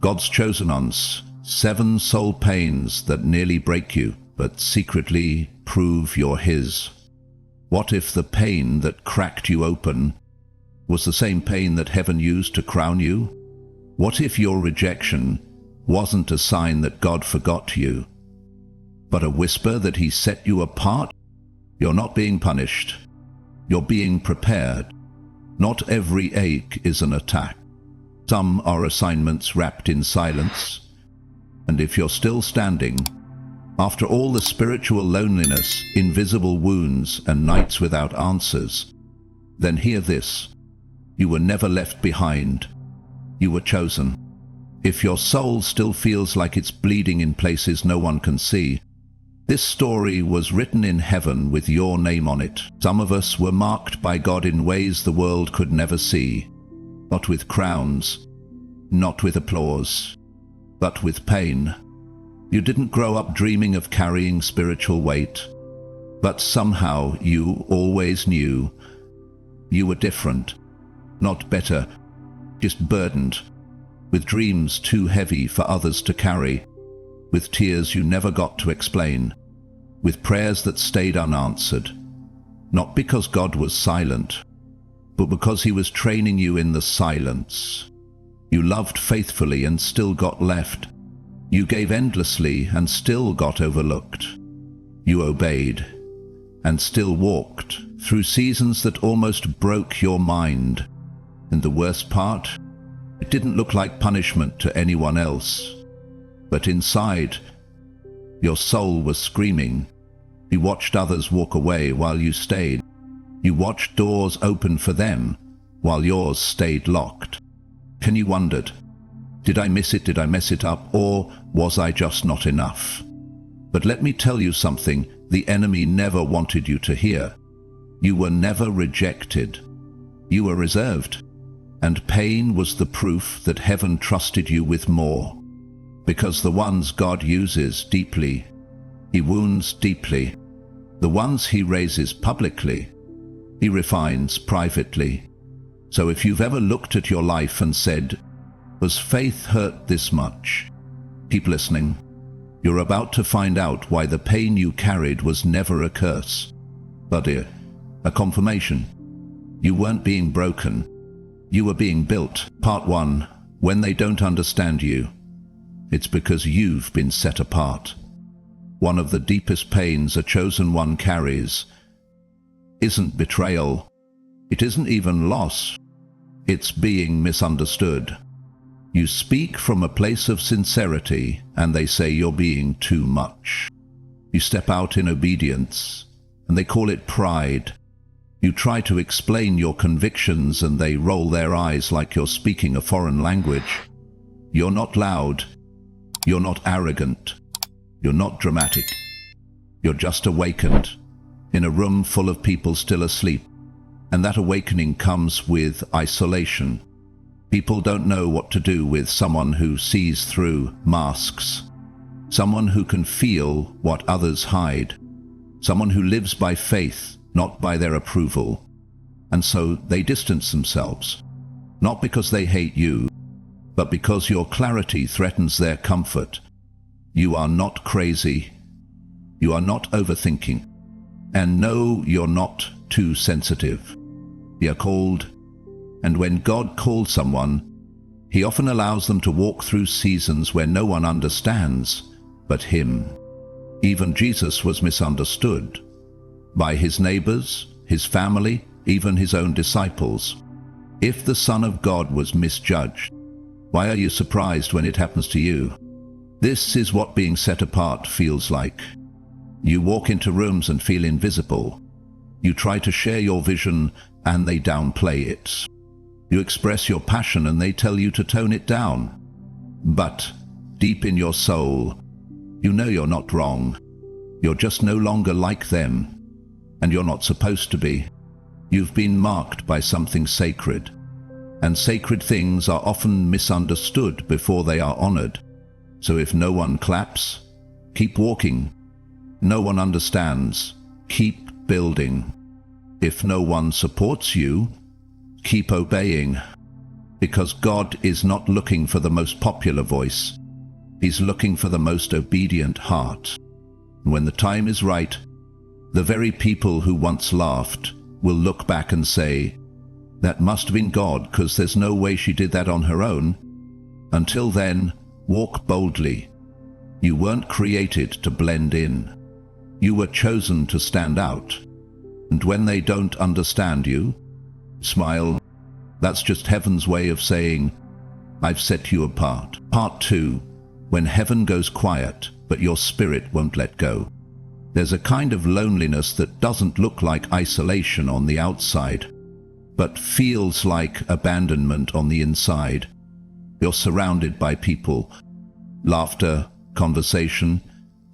God's chosen ones, 7 soul pains that nearly break you, but secretly prove you're His. What if the pain that cracked you open was the same pain that heaven used to crown you? What if your rejection wasn't a sign that God forgot you, but a whisper that He set you apart? You're not being punished. You're being prepared. Not every ache is an attack. Some are assignments wrapped in silence. And if you're still standing, after all the spiritual loneliness, invisible wounds, and nights without answers, then hear this. You were never left behind. You were chosen. If your soul still feels like it's bleeding in places no one can see, this story was written in heaven with your name on it. Some of us were marked by God in ways the world could never see. Not with crowns, not with applause, but with pain. You didn't grow up dreaming of carrying spiritual weight, but somehow you always knew you were different, not better, just burdened, with dreams too heavy for others to carry, with tears you never got to explain, with prayers that stayed unanswered, not because God was silent, but because He was training you in the silence. You loved faithfully and still got left. You gave endlessly and still got overlooked. You obeyed and still walked through seasons that almost broke your mind. And the worst part, it didn't look like punishment to anyone else. But inside, your soul was screaming. You watched others walk away while you stayed. You watched doors open for them while yours stayed locked. Can you wondered, did I miss it? Did I mess it up? Or was I just not enough? But let me tell you something the enemy never wanted you to hear. You were never rejected. You were reserved. And pain was the proof that heaven trusted you with more. Because the ones God uses deeply, He wounds deeply. The ones He raises publicly, He refines privately. So if you've ever looked at your life and said, "Was faith hurt this much?" Keep listening. You're about to find out why the pain you carried was never a curse, but a confirmation. You weren't being broken. You were being built. Part 1. When they don't understand you, it's because you've been set apart. One of the deepest pains a chosen one carries isn't betrayal. It isn't even loss. It's being misunderstood. You speak from a place of sincerity, and they say you're being too much. You step out in obedience, and they call it pride. You try to explain your convictions and they roll their eyes like you're speaking a foreign language. You're not loud. You're not arrogant. You're not dramatic. You're just awakened in a room full of people still asleep. And that awakening comes with isolation. People don't know what to do with someone who sees through masks. Someone who can feel what others hide. Someone who lives by faith, not by their approval. And so they distance themselves, not because they hate you, but because your clarity threatens their comfort. You are not crazy. You are not overthinking. And no, you're not too sensitive. You're called, and when God calls someone, He often allows them to walk through seasons where no one understands but Him. Even Jesus was misunderstood by His neighbors, His family, even His own disciples. If the Son of God was misjudged, why are you surprised when it happens to you? This is what being set apart feels like. You walk into rooms and feel invisible. You try to share your vision and they downplay it. You express your passion and they tell you to tone it down. But deep in your soul, you know you're not wrong. You're just no longer like them. And you're not supposed to be. You've been marked by something sacred. And sacred things are often misunderstood before they are honored. So if no one claps, keep walking. No one understands, keep building. If no one supports you, keep obeying. Because God is not looking for the most popular voice. He's looking for the most obedient heart. And when the time is right, the very people who once laughed will look back and say, "That must have been God, because there's no way she did that on her own." Until then, walk boldly. You weren't created to blend in. You were chosen to stand out. And when they don't understand you, smile. That's just heaven's way of saying, "I've set you apart." Part 2. When heaven goes quiet, but your spirit won't let go. There's a kind of loneliness that doesn't look like isolation on the outside, but feels like abandonment on the inside. You're surrounded by people, laughter, conversation,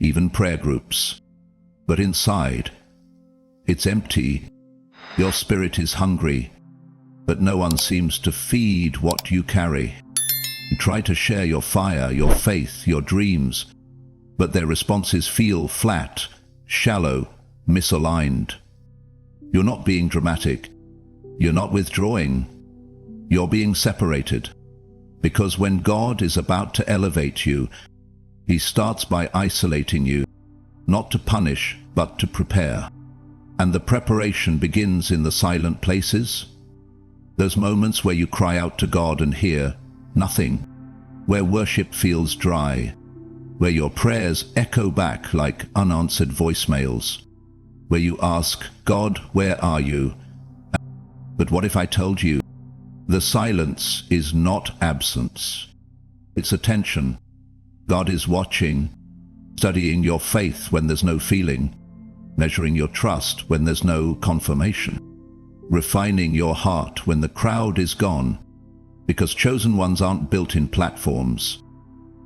even prayer groups. But inside, it's empty. Your spirit is hungry, but no one seems to feed what you carry. You try to share your fire, your faith, your dreams, but their responses feel flat, shallow, misaligned. You're not being dramatic. You're not withdrawing. You're being separated. Because when God is about to elevate you, He starts by isolating you, not to punish, but to prepare. And the preparation begins in the silent places. Those moments where you cry out to God and hear nothing, where worship feels dry, where your prayers echo back like unanswered voicemails, where you ask, "God, where are you?" But what if I told you? The silence is not absence. It's attention. God is watching, studying your faith when there's no feeling, measuring your trust when there's no confirmation, refining your heart when the crowd is gone, because chosen ones aren't built in platforms.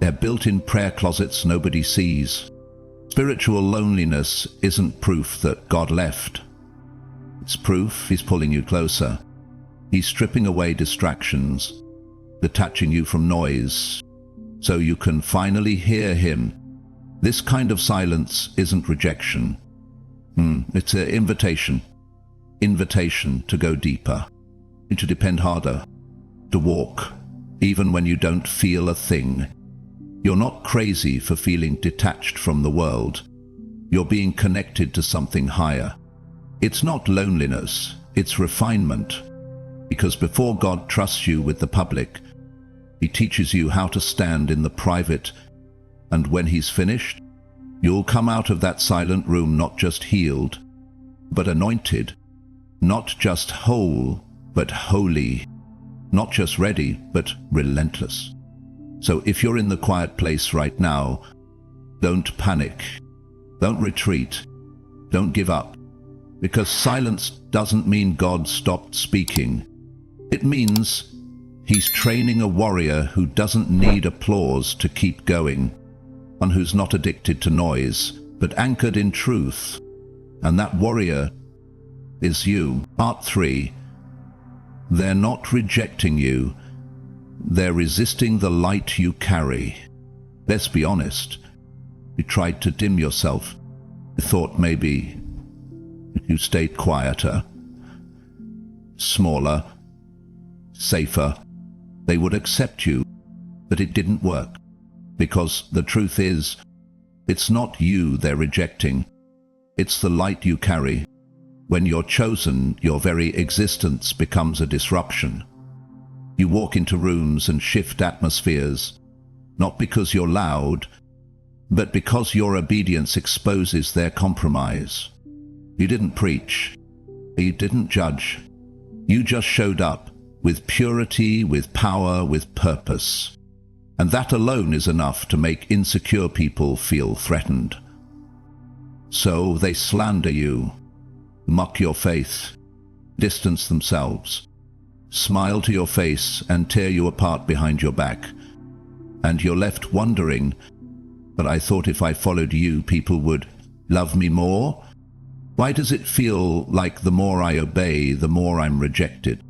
They're built in prayer closets nobody sees. Spiritual loneliness isn't proof that God left. It's proof He's pulling you closer. He's stripping away distractions, detaching you from noise, so you can finally hear Him. This kind of silence isn't rejection. It's an invitation. Invitation to go deeper, to depend harder, to walk, even when you don't feel a thing. You're not crazy for feeling detached from the world. You're being connected to something higher. It's not loneliness, it's refinement. Because before God trusts you with the public, He teaches you how to stand in the private, and when He's finished, you'll come out of that silent room not just healed, but anointed, not just whole, but holy, not just ready, but relentless. So if you're in the quiet place right now, don't panic, don't retreat, don't give up, because silence doesn't mean God stopped speaking. It means He's training a warrior who doesn't need applause to keep going, one who's not addicted to noise, but anchored in truth. And that warrior is you. Part 3. They're not rejecting you. They're resisting the light you carry. Let's be honest. You tried to dim yourself. You thought maybe if you stayed quieter, smaller, safer, they would accept you. But it didn't work. Because the truth is, it's not you they're rejecting. It's the light you carry. When you're chosen, your very existence becomes a disruption. You walk into rooms and shift atmospheres, not because you're loud, but because your obedience exposes their compromise. You didn't preach. You didn't judge. You just showed up with purity, with power, with purpose. And that alone is enough to make insecure people feel threatened. So they slander you, mock your faith, distance themselves, smile to your face and tear you apart behind your back. And you're left wondering, but I thought if I followed you, people would love me more? Why does it feel like the more I obey, the more I'm rejected?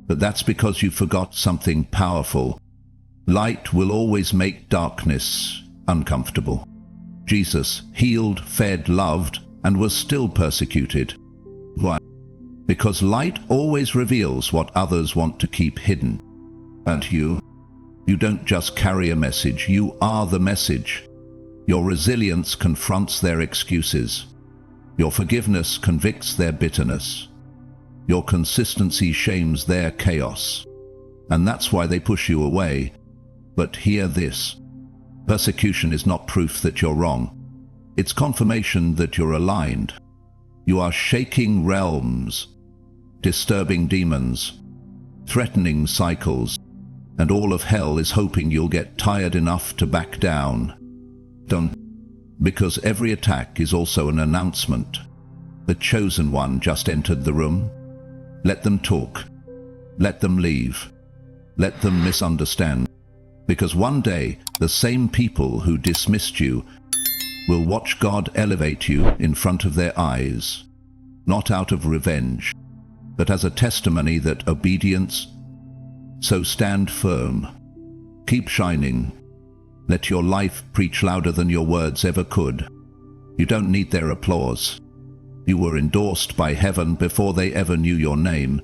But that's because you forgot something powerful. Light will always make darkness uncomfortable. Jesus healed, fed, loved, and was still persecuted. Why? Because light always reveals what others want to keep hidden. And you don't just carry a message, you are the message. Your resilience confronts their excuses. Your forgiveness convicts their bitterness. Your consistency shames their chaos. And that's why they push you away. But hear this. Persecution is not proof that you're wrong. It's confirmation that you're aligned. You are shaking realms, disturbing demons, threatening cycles, and all of hell is hoping you'll get tired enough to back down. Don't, because every attack is also an announcement. The chosen one just entered the room. Let them talk. Let them leave. Let them misunderstand. Because one day, the same people who dismissed you will watch God elevate you in front of their eyes, not out of revenge, but as a testimony that obedience. So stand firm. Keep shining. Let your life preach louder than your words ever could. You don't need their applause. You were endorsed by heaven before they ever knew your name.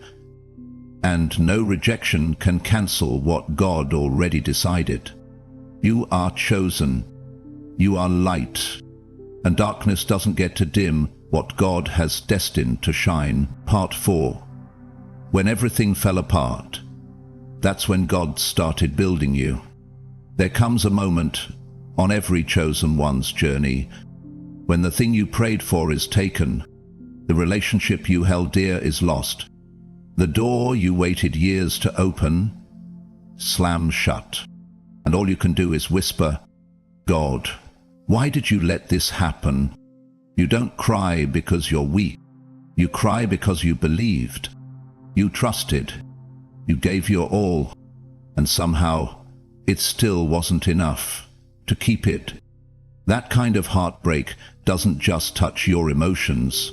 And no rejection can cancel what God already decided. You are chosen. You are light. And darkness doesn't get to dim what God has destined to shine. Part 4. When everything fell apart, that's when God started building you. There comes a moment on every chosen one's journey when the thing you prayed for is taken, the relationship you held dear is lost, the door you waited years to open slams shut, and all you can do is whisper, God, why did you let this happen? You don't cry because you're weak. You cry because you believed. You trusted. You gave your all, and somehow it still wasn't enough to keep it. That kind of heartbreak doesn't just touch your emotions.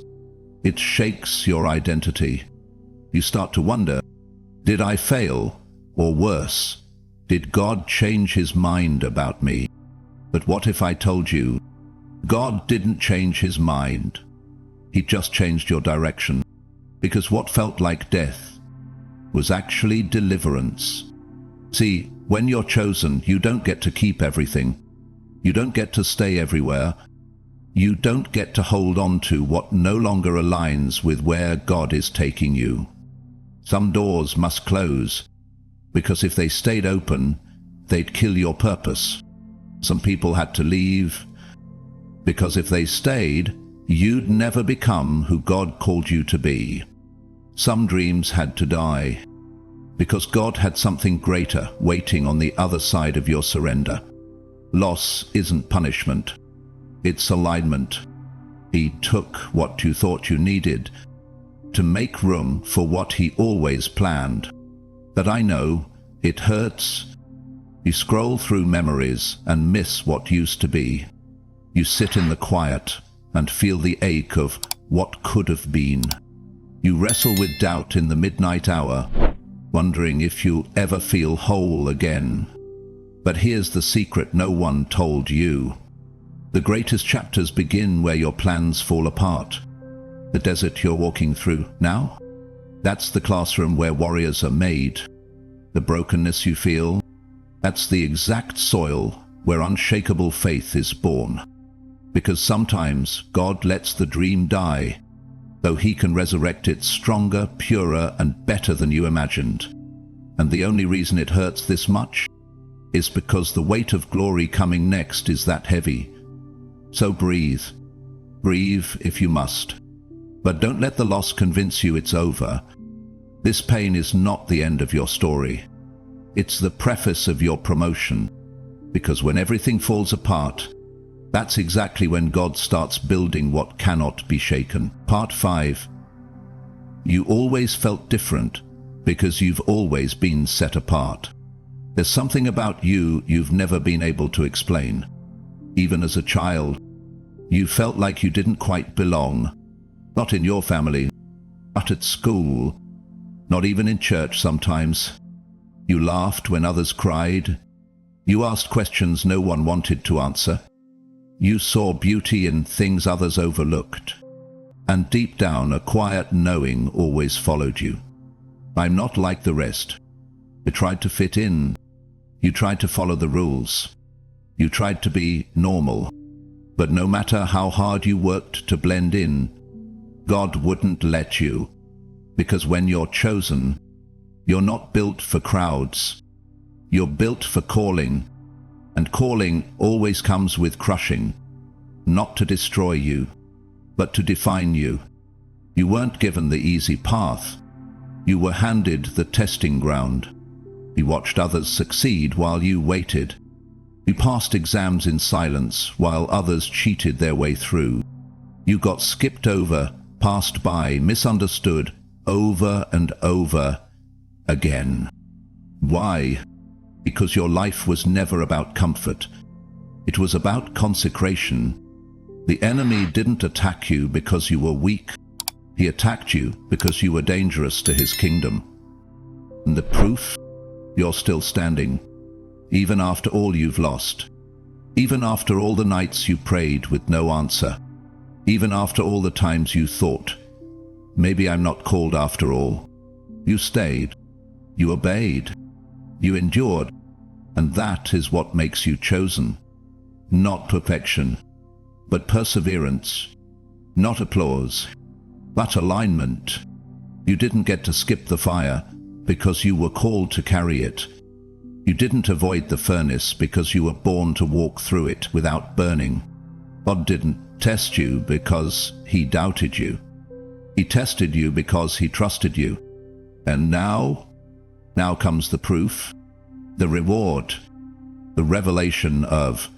It shakes your identity. You start to wonder, did I fail? Or worse, did God change his mind about me? But what if I told you, God didn't change his mind. He just changed your direction. Because what felt like death was actually deliverance. See, when you're chosen, you don't get to keep everything. You don't get to stay everywhere. You don't get to hold on to what no longer aligns with where God is taking you. Some doors must close, because if they stayed open, they'd kill your purpose. Some people had to leave, because if they stayed, you'd never become who God called you to be. Some dreams had to die, because God had something greater waiting on the other side of your surrender. Loss isn't punishment, it's alignment. He took what you thought you needed to make room for what he always planned. But I know it hurts. You scroll through memories and miss what used to be. You sit in the quiet and feel the ache of what could have been. You wrestle with doubt in the midnight hour, wondering if you'll ever feel whole again. But here's the secret no one told you. The greatest chapters begin where your plans fall apart. The desert you're walking through now? That's the classroom where warriors are made. The brokenness you feel? That's the exact soil where unshakable faith is born. Because sometimes God lets the dream die, though he can resurrect it stronger, purer, and better than you imagined. And the only reason it hurts this much is because the weight of glory coming next is that heavy. So breathe. Breathe if you must. But don't let the loss convince you it's over. This pain is not the end of your story. It's the preface of your promotion. Because when everything falls apart, that's exactly when God starts building what cannot be shaken. Part 5. You always felt different because you've always been set apart. There's something about you you've never been able to explain. Even as a child, you felt like you didn't quite belong. Not in your family, not at school, not even in church sometimes. You laughed when others cried. You asked questions no one wanted to answer. You saw beauty in things others overlooked. And deep down, a quiet knowing always followed you. I'm not like the rest, You tried to fit in. You tried to follow the rules. You tried to be normal. But no matter how hard you worked to blend in, God wouldn't let you. Because when you're chosen, you're not built for crowds. You're built for calling. And calling always comes with crushing. Not to destroy you, but to define you. You weren't given the easy path. You were handed the testing ground. You watched others succeed while you waited. You passed exams in silence while others cheated their way through. You got skipped over, passed by, misunderstood, over and over again. Why? Because your life was never about comfort. It was about consecration. The enemy didn't attack you because you were weak. He attacked you because you were dangerous to his kingdom. And the proof? You're still standing, even after all you've lost. Even after all the nights you prayed with no answer. Even after all the times you thought, maybe I'm not called after all. You stayed. You obeyed. You endured. And that is what makes you chosen. Not perfection, but perseverance. Not applause, but alignment. You didn't get to skip the fire because you were called to carry it. You didn't avoid the furnace because you were born to walk through it without burning. God didn't test you because he doubted you. He tested you because he trusted you. And now comes the proof, the reward, the revelation of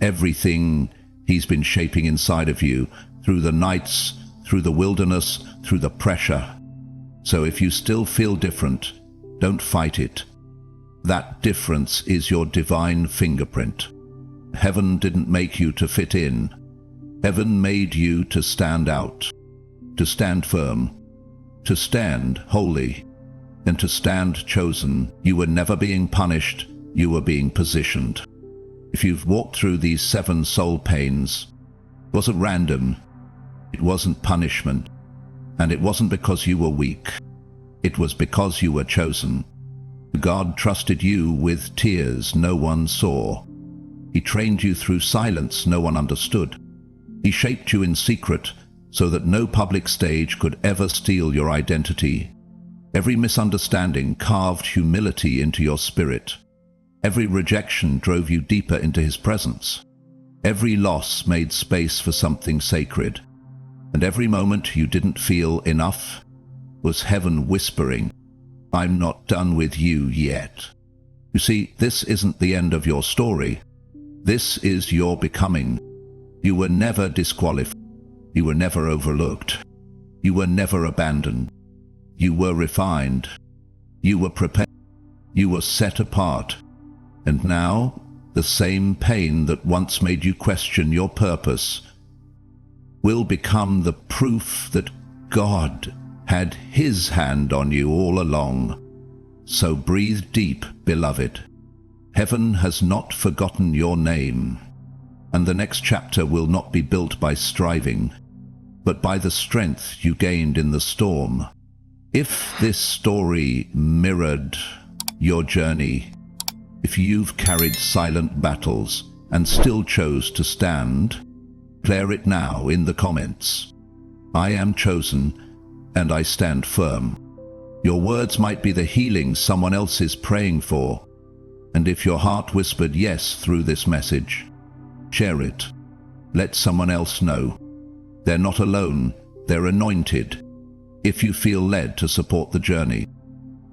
everything he's been shaping inside of you through the nights, through the wilderness, through the pressure. So if you still feel different, don't fight it. That difference is your divine fingerprint. Heaven didn't make you to fit in. Heaven made you to stand out, to stand firm, to stand holy, and to stand chosen. You were never being punished, you were being positioned. If you've walked through these 7 soul pains, it wasn't random, it wasn't punishment, and it wasn't because you were weak. It was because you were chosen. God trusted you with tears no one saw. He trained you through silence no one understood. He shaped you in secret so that no public stage could ever steal your identity. Every misunderstanding carved humility into your spirit. Every rejection drove you deeper into his presence. Every loss made space for something sacred. And every moment you didn't feel enough was heaven whispering, I'm not done with you yet. You see, this isn't the end of your story. This is your becoming. You were never disqualified. You were never overlooked. You were never abandoned. You were refined. You were prepared. You were set apart. And now, the same pain that once made you question your purpose will become the proof that God had his hand on you all along. So breathe deep, beloved. Heaven has not forgotten your name, and the next chapter will not be built by striving, but by the strength you gained in the storm. If this story mirrored your journey, if you've carried silent battles and still chose to stand, declare it now in the comments. I am chosen, and I stand firm. Your words might be the healing someone else is praying for. And if your heart whispered yes through this message, share it. Let someone else know. They're not alone, they're anointed. If you feel led to support the journey,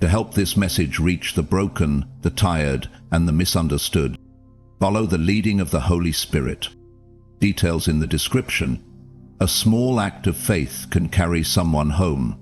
to help this message reach the broken, the tired, and the misunderstood, follow the leading of the Holy Spirit. Details in the description. A small act of faith can carry someone home.